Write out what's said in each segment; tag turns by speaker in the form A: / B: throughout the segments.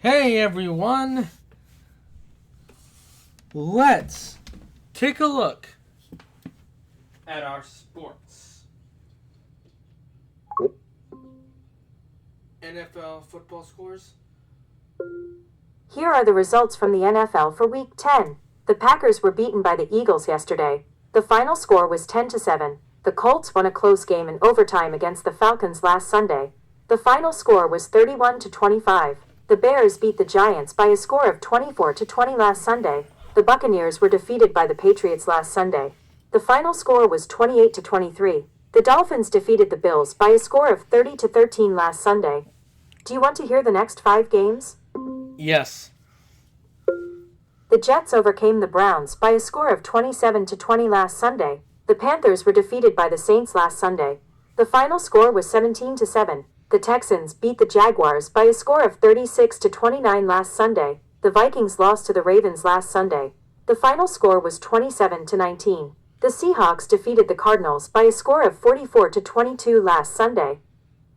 A: Hey everyone, let's take a look at our sports. NFL football scores.
B: Here are the results from the NFL for Week 10. The Packers were beaten by the Eagles yesterday. The final score was 10-7. The Colts won a close game in overtime against the Falcons last Sunday. The final score was 31-25. The Bears beat the Giants by a score of 24-20 last Sunday. The Buccaneers were defeated by the Patriots last Sunday. The final score was 28-23. The Dolphins defeated the Bills by a score of 30-13 last Sunday. Do you want to hear the next 5 games?
A: Yes.
B: The Jets overcame the Browns by a score of 27-20 last Sunday. The Panthers were defeated by the Saints last Sunday. The final score was 17-7. The Texans beat the Jaguars by a score of 36-29 last Sunday. The Vikings lost to the Ravens last Sunday. The final score was 27-19. The Seahawks defeated the Cardinals by a score of 44-22 last Sunday.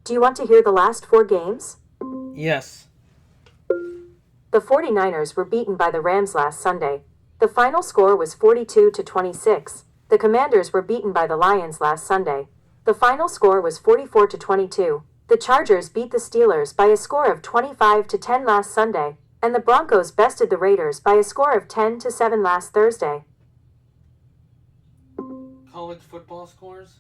B: Do you want to hear the last 4 games?
A: Yes.
B: The 49ers were beaten by the Rams last Sunday. The final score was 42-26. The Commanders were beaten by the Lions last Sunday. The final score was 44-22. The Chargers beat the Steelers by a score of 25-10 last Sunday, and the Broncos bested the Raiders by a score of 10-7 last Thursday.
A: College football scores.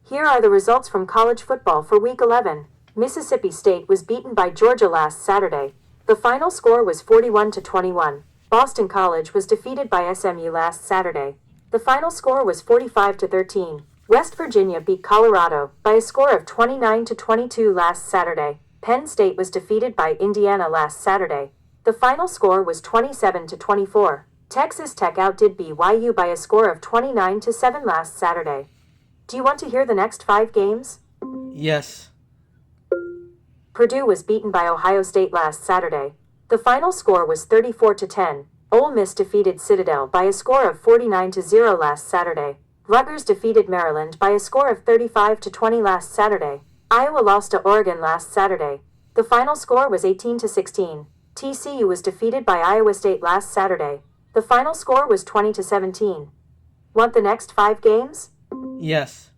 B: Here are the results from college football for Week 11. Mississippi State was beaten by Georgia last Saturday. The final score was 41-21. Boston College was defeated by SMU last Saturday. The final score was 45-13. West Virginia beat Colorado by a score of 29-22 last Saturday. Penn State was defeated by Indiana last Saturday. The final score was 27-24. Texas Tech outdid BYU by a score of 29-7 last Saturday. Do you want to hear the next 5 games?
A: Yes.
B: Purdue was beaten by Ohio State last Saturday. The final score was 34-10. Ole Miss defeated Citadel by a score of 49-0 last Saturday. Rutgers defeated Maryland by a score of 35-20 last Saturday. Iowa lost to Oregon last Saturday. The final score was 18-16. TCU was defeated by Iowa State last Saturday. The final score was 20-17. Want the next 5 games?
A: Yes.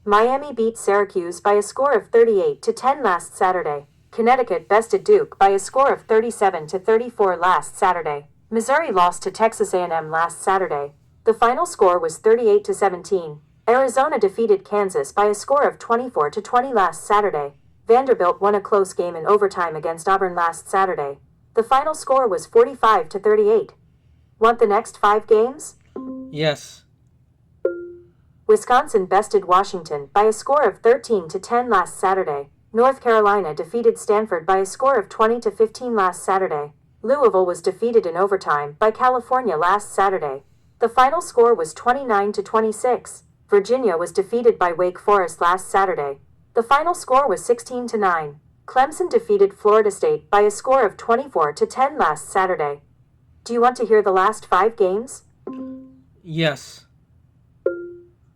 B: Miami beat Syracuse by a score of 38-10 last Saturday. Connecticut bested Duke by a score of 37-34 last Saturday. Missouri lost to Texas A&M last Saturday. The final score was 38-17. Arizona defeated Kansas by a score of 24-20 last Saturday. Vanderbilt won a close game in overtime against Auburn last Saturday. The final score was 45-38. Want the next 5 games?
A: Yes.
B: Wisconsin bested Washington by a score of 13-10 last Saturday. North Carolina defeated Stanford by a score of 20-15 last Saturday. Louisville was defeated in overtime by California last Saturday. The final score was 29-26. Virginia was defeated by Wake Forest last Saturday. The final score was 16-9. Clemson defeated Florida State by a score of 24-10 last Saturday. Do you want to hear the last 5 games?
A: Yes.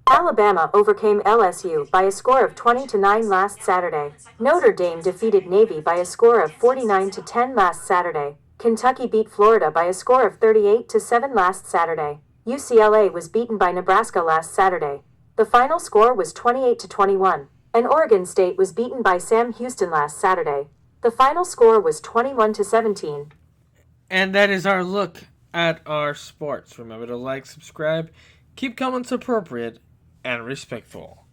B: Alabama overcame LSU by a score of 20-9 last Saturday. Notre Dame defeated Navy by a score of 49-10 last Saturday. Kentucky beat Florida by a score of 38-7 last Saturday. UCLA was beaten by Nebraska last Saturday. The final score was 28-21. And Oregon State was beaten by Sam Houston last Saturday. The final score was 21-17.
A: And that is our look at our sports. Remember to like, subscribe, keep comments appropriate and respectful.